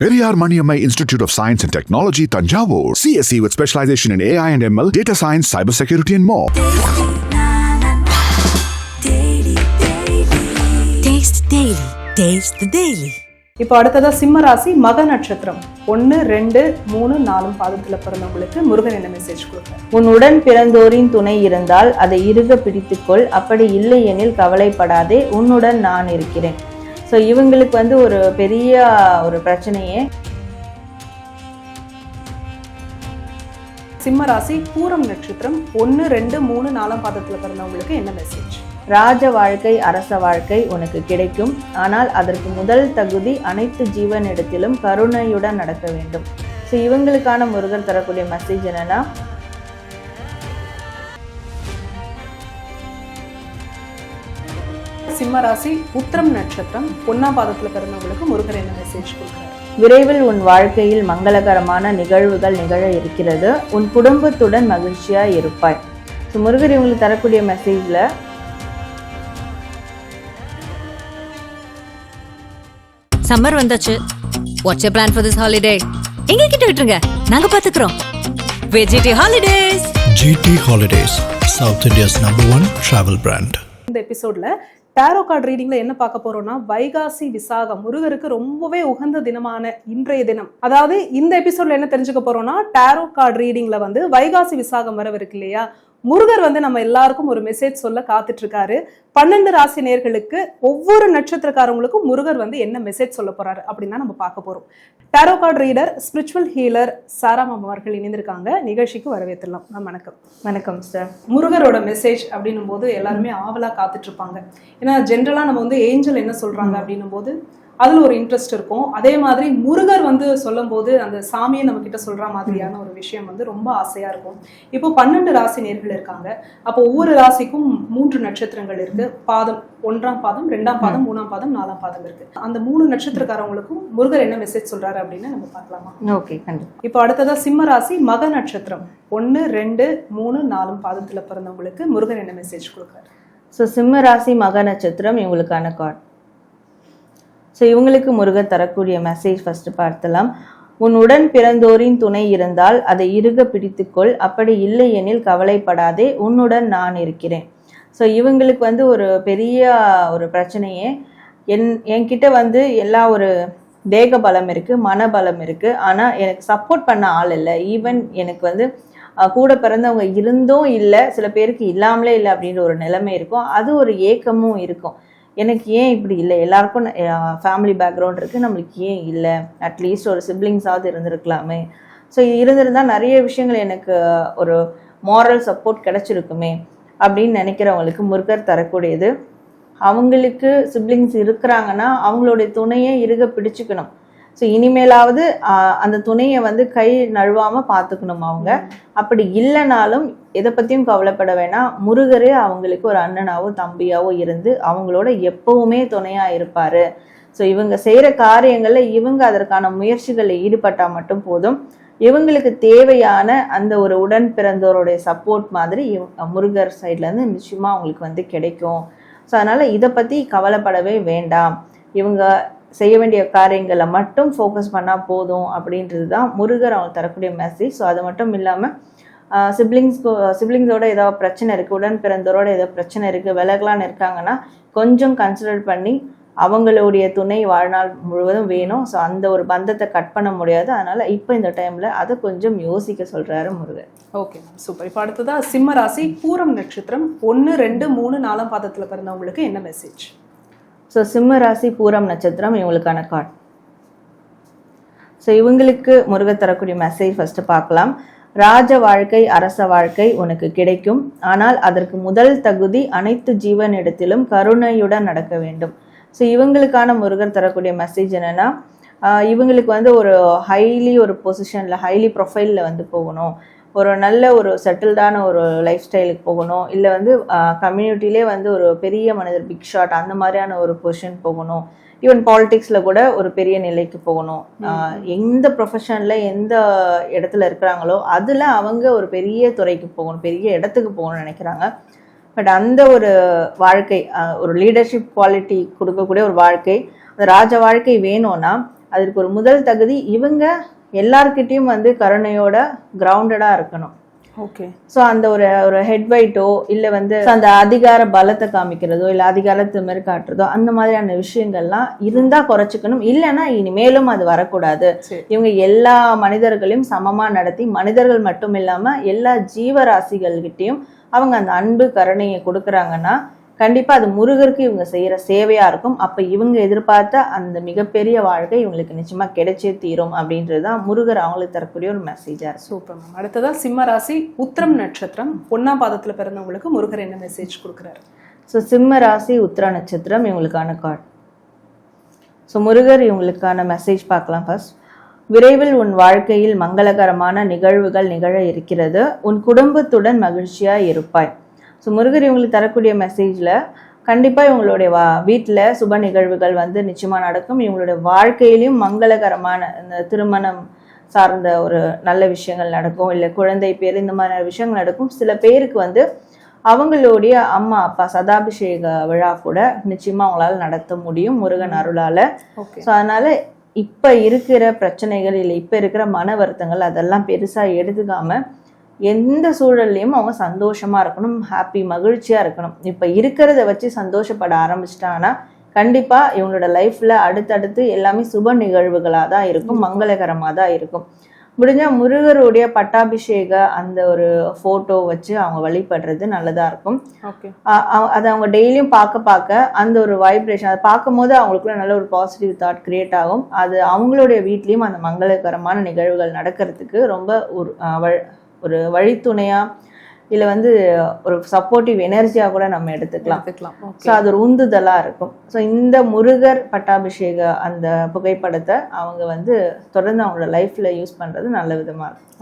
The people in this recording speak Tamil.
Periyar Maniammai Institute of Science and Technology, Tanjavur. CSE with specialization in AI and ML, data science, cybersecurity and more. Taste Daily. Taste the Daily. இப்போ அடுத்ததா சிம்ம ராசி மக நட்சத்திரம் 1, 2, 3, 4 பாதத்துல பிறந்தவங்களுக்கு முருகன் என்ன மெசேஜ் கொடுக்குறார்? உன்னுடன் பிறந்தோரின் துணை இருந்தால் அதை இறுக பிடித்துக்கொள், அப்படி இல்லை எனில் கவலைப்படாதே, உன்னுடன் நான் இருக்கிறேன். ஸோ இவங்களுக்கு ஒரு பெரிய ஒரு பிரச்சனையே. சிம்ம ராசி பூரம் நட்சத்திரம் 1, 2, 3, 4 பாதத்துல பிறந்தவங்களுக்கு என்ன மெசேஜ்? ராஜ வாழ்க்கை அரச வாழ்க்கை உனக்கு கிடைக்கும். ஆனால் அதற்கு முதல் தகுதி அனைத்து ஜீவனிடத்திலும் கருணையுடன் நடக்க வேண்டும். ஸோ இவங்களுக்கான முருகன் தரக்கூடிய மெசேஜ் என்னன்னா, சிம்ம ராசி உத்திரம் நட்சத்திரம் 1 பாதத்துல பிறந்தவங்களுக்கு முருகன் என்ன மெசேஜ் கொடுக்குறாரு? விரைவில் உன் வாழ்க்கையில் மங்களகரமான நிகழ்வுகள் நிகழ இருக்கிறது. உன் குடும்பத்துடன் மகிழ்ச்சியா இருப்பாய். ஸோ முருகர் இவங்களுக்கு தரக்கூடிய மெசேஜ்ல, சம்மர் வந்தாச்சு. What's your plan for this holiday? எங்க கிட்ட விட்டுருங்க, நாங்க பாத்துக்கிறோம். VGT Holidays. GT Holidays, South India's #1 travel brand. இந்த எபிசோட்ல டாரோ கார்டு ரீடிங்ல என்ன பார்க்க போறோம்னா, வைகாசி விசாகம் முருகருக்கு ரொம்பவே உகந்த தினமான இன்றைய தினம். அதாவது இந்த எபிசோட்ல என்ன தெரிஞ்சுக்க போறோம்னா, டாரோ கார்டு ரீடிங்ல வைகாசி விசாகம் வரவிருக்கு இல்லையா, முருகர் நம்ம எல்லாருக்கும் ஒரு மெசேஜ் சொல்ல காத்துட்டு இருக்காரு. 12 ராசி நேயர்களுக்கு ஒவ்வொரு நட்சத்திரக்காரங்களுக்கும் முருகர் என்ன மெசேஜ் சொல்ல போறாரு அப்படின்னு நம்ம பார்க்க போறோம். Tarot card reader, spiritual healer Sara ma'am அவர்கள் இணைந்திருக்காங்க. நிகழ்ச்சிக்கு வரவேற்றலாம். வணக்கம். வணக்கம் சார். முருகரோட மெசேஜ் அப்படின்னும் போது எல்லாருமே ஆவலா காத்துட்டு இருப்பாங்க. ஏன்னா ஜென்ரலா நம்ம ஏஞ்சல் என்ன சொல்றாங்க அப்படின்னும் போது அதுல ஒரு இன்ட்ரெஸ்ட் இருக்கும். அதே மாதிரி முருகர் சொல்லும் போது அந்த சாமியை நம்ம கிட்ட சொல்ற மாதிரியான ஒரு விஷயம் ரொம்ப ஆசையா இருக்கும். இப்போ 12 ராசி நேர்கள் இருக்காங்க. அப்போ ஒவ்வொரு ராசிக்கும் 3 நட்சத்திரங்கள் இருக்கு. பாதம் 1ஆம் பாதம், 2ஆம் பாதம், 3ஆம் பாதம், 4ஆம் பாதம் இருக்கு. அந்த 3 நட்சத்திரக்காரங்களுக்கும் முருகர் என்ன மெசேஜ் சொல்றாரு அப்படின்னு நம்ம பார்க்கலாமா? ஓகே, கண்டிப்பா. இப்போ அடுத்ததா சிம்ம ராசி மக நட்சத்திரம் 1, 2, 3, 4 பாதத்துல பிறந்தவங்களுக்கு முருகர் என்ன மெசேஜ் கொடுக்குறாரு? ஸோ சிம்ம ராசி மக நட்சத்திரம் இவங்களுக்கான கார்டு. ஸோ இவங்களுக்கு முருகர் தரக்கூடிய மெசேஜ் ஃபர்ஸ்ட் பார்த்தலாம். உன்னுடன் பிறந்தோரின் துணை இருந்தால் அதை இறுக பிடித்துக்கொள், அப்படி இல்லை எனில் கவலைப்படாதே, உன்னுடன் நான் இருக்கிறேன். ஸோ இவங்களுக்கு ஒரு பெரிய ஒரு பிரச்சனையே, என்கிட்ட எல்லா ஒரு தேக பலம் இருக்குது, மனபலம் இருக்குது, ஆனால் எனக்கு சப்போர்ட் பண்ண ஆள் இல்லை. ஈவன் எனக்கு கூட பிறந்தவங்க இருந்தும் இல்லை, சில பேருக்கு இல்லாமலே இல்லை அப்படின்ற ஒரு நிலைமை இருக்கும். அது ஒரு ஏக்கமும் இருக்கும். எனக்கு ஏன் இப்படி இல்லை, எல்லாருக்கும் ஃபேமிலி பேக்ரவுண்ட் இருக்குது, நம்மளுக்கு ஏன் இல்லை, அட்லீஸ்ட் ஒரு சிப்ளிங்ஸாவது இருந்திருக்கலாமே. ஸோ இருந்திருந்தால் நிறைய விஷயங்கள் எனக்கு ஒரு மாரல் சப்போர்ட் கிடச்சிருக்குமே அப்படின்னு நினைக்கிறவங்களுக்கு முருகர் தரக்கூடியது. அவங்களுக்கு சிப்ளிங்ஸ் இருக்கிறாங்கன்னா அவங்களுடைய துணையை இறுக பிடிச்சுக்கணும். ஸோ இனிமேலாவது அந்த துணையை கை நழுவாமல் பார்த்துக்கணும் அவங்க. அப்படி இல்லைனாலும் எதை பற்றியும் கவலைப்பட வேணாம். முருகரே அவங்களுக்கு ஒரு அண்ணனாவோ தம்பியாவோ இருந்து அவங்களோட எப்பவுமே துணையாக இருப்பார். ஸோ இவங்க செய்கிற காரியங்களில் இவங்க அதற்கான முயற்சிகளில் ஈடுபட்டால் மட்டும் போதும். இவங்களுக்கு தேவையான அந்த ஒரு உடன் பிறந்தோருடைய சப்போர்ட் மாதிரி முருகர் சைட்லேருந்து நிச்சயமாக அவங்களுக்கு கிடைக்கும். ஸோ அதனால் இதை பற்றி கவலைப்படவே வேண்டாம். இவங்க செய்ய வேண்டிய காரியங்களை மட்டும் ஃபோக்கஸ் பண்ணால் போதும் அப்படின்றது தான் முருகர் அவங்க தரக்கூடிய மெசேஜ். ஸோ அது மட்டும் இல்லாமல் சிப்ளிங்ஸோட ஏதாவது பிரச்சனை இருக்குது, உடன் பிறந்தோரோட ஏதாவது பிரச்சனை இருக்குது, விலகலான்னு இருக்காங்கன்னா கொஞ்சம் கன்சிடர் பண்ணி அவங்களுடைய துணை வாழ்நாள் முழுவதும் வேணும். ஸோ அந்த ஒரு பந்தத்தை கட் பண்ண முடியாது. அதனால் இப்போ இந்த டைமில் அதை கொஞ்சம் யோசிக்க சொல்கிறாரு முருகர். Okay, super. இப்போ அடுத்ததா சிம்ம ராசி பூரம் நட்சத்திரம் 1, 2, 3, 4 பாதத்தில் பிறந்தவங்களுக்கு என்ன மெசேஜ்? ஸோ சிம்ம ராசி பூரம் நட்சத்திரம் இவங்களுக்கான கார்டு. ஸோ இவங்களுக்கு முருகர் தரக்கூடிய மெசேஜ் ஃபர்ஸ்ட் பார்க்கலாம். ராஜ வாழ்க்கை அரச வாழ்க்கை உனக்கு கிடைக்கும். ஆனால் அதற்கு முதல் தகுதி அனைத்து ஜீவனிடத்திலும் கருணையுடன் நடக்க வேண்டும். ஸோ இவங்களுக்கான முருகர் தரக்கூடிய மெசேஜ் என்னன்னா, இவங்களுக்கு ஒரு ஹைலி ஒரு பொசிஷனில் ஹைலி ப்ரொஃபைலில் போகணும், ஒரு நல்ல ஒரு செட்டில்டான ஒரு லைஃப் ஸ்டைலுக்கு போகணும், இல்லை கம்யூனிட்டிலே ஒரு பெரிய மனிதர், பிக் ஷாட் அந்த மாதிரியான ஒரு பொசிஷன் போகணும். ஈவன் பாலிடிக்ஸில் கூட ஒரு பெரிய நிலைக்கு போகணும். எந்த ப்ரொஃபஷனில் எந்த இடத்துல இருக்கிறாங்களோ அதில் அவங்க ஒரு பெரிய துறைக்கு போகணும், பெரிய இடத்துக்கு போகணும்னு நினைக்கிறாங்க. பட் அந்த ஒரு வாழ்க்கை, ஒரு லீடர்ஷிப் குவாலிட்டி கொடுக்கக்கூடிய ஒரு வாழ்க்கை, அந்த ராஜ வாழ்க்கை வேணும்னா அதற்கு ஒரு முதல் தகுதி இவங்க எல்லார்கிட்டயும் வந்து கருணையோட கிரவுண்டடா இருக்கணும். ஓகே. ஸோ அந்த ஒரு ஹெட் வெயிட்டோ இல்லை வந்து அந்த அதிகார பலத்தை காமிக்கிறதோ இல்லை அதிகாரத்தை மாதிரி காட்டுறதோ அந்த மாதிரியான விஷயங்கள்லாம் இருந்தா குறைச்சிக்கணும். இல்லைன்னா இனிமேலும் அது வரக்கூடாது. இவங்க எல்லா மனிதர்களையும் சமமா நடத்தி மனிதர்கள் மட்டும் இல்லாம எல்லா ஜீவராசிகள்கிட்டையும் அவங்க அந்த அன்பு கருணையை கொடுக்குறாங்கன்னா கண்டிப்பா அது முருகருக்கு இவங்க செய்யற சேவையா இருக்கும். அப்ப இவங்க எதிர்பார்த்த அந்த மிகப்பெரிய வாழ்க்கை இவங்களுக்கு நிச்சயமா கிடைச்சே தீரும் அப்படின்றதுதான் முருகர் அவங்களுக்கு தரக்கூடிய ஒரு மெசேஜா இருக்கு. Super ma'am. அடுத்ததான் சிம்ம ராசி, உத்திரம் நட்சத்திரம், 1ஆம் பாதத்துல பிறந்தவங்களுக்கு முருகர் என்ன மெசேஜ் கொடுக்குறாரு? ஸோ சிம்ம ராசி உத்திர நட்சத்திரம் இவங்களுக்கான கார்டு. ஸோ முருகர் இவங்களுக்கான மெசேஜ் பார்க்கலாம். ஃபர்ஸ்ட், விரைவில் உன் வாழ்க்கையில் மங்களகரமான நிகழ்வுகள் நிகழ இருக்கிறது. உன் குடும்பத்துடன் மகிழ்ச்சியா இருப்பாய். ஸோ முருகர் இவங்களுக்கு தரக்கூடிய மெசேஜில் கண்டிப்பாக இவங்களுடைய வீட்டில் சுப நிகழ்வுகள் வந்து நிச்சயமாக நடக்கும். இவங்களுடைய வாழ்க்கையிலையும் மங்களகரமான இந்த திருமணம் சார்ந்த ஒரு நல்ல விஷயங்கள் நடக்கும், இல்லை குழந்தை பேர் இந்த மாதிரி விஷயங்கள் நடக்கும். சில பேருக்கு வந்து அவங்களுடைய அம்மா அப்பா சதாபிஷேக விழா கூட நிச்சயமாக அவங்களால நடத்த முடியும் முருகன் அருளால். ஸோ அதனால இப்போ இருக்கிற பிரச்சனைகள் இல்லை இப்போ இருக்கிற மன வருத்தங்கள் அதெல்லாம் பெருசாக எடுத்துக்காம எந்த சூழல்லையும் அவங்க சந்தோஷமா இருக்கணும், ஹாப்பி மகிழ்ச்சியா இருக்கணும். இப்ப இருக்கிறத வச்சு சந்தோஷப்பட ஆரம்பிச்சிட்டாங்கன்னா கண்டிப்பா இவங்களோட லைஃப்ல அடுத்தடுத்து எல்லாமே சுப நிகழ்வுகளா தான் இருக்கும், மங்களகரமா தான் இருக்கும். முடிஞ்சா முருகருடைய பட்டாபிஷேக அந்த ஒரு போட்டோ வச்சு அவங்க வழிபடுறது நல்லதா இருக்கும். அதை அவங்க டெய்லியும் பார்க்க அந்த ஒரு வைப்ரேஷன் அதை பார்க்கும் போது அவங்களுக்குள்ள நல்ல ஒரு பாசிட்டிவ் தாட் கிரியேட் ஆகும். அது அவங்களுடைய வீட்லயும் அந்த மங்களகரமான நிகழ்வுகள் நடக்கிறதுக்கு ரொம்ப ஒரு வழித்துணையா இல்லை வந்து ஒரு சப்போர்ட்டிவ் எனர்ஜியா கூட நம்ம எடுத்துக்கலாம். ஸோ அது ஒரு உந்துதலா இருக்கும். ஸோ இந்த முருகர் பட்டாபிஷேக அந்த புகைப்படத்தை அவங்க வந்து தொடர்ந்து அவங்களோட லைஃப்ல யூஸ் பண்றது நல்ல விதமா இருக்கும்.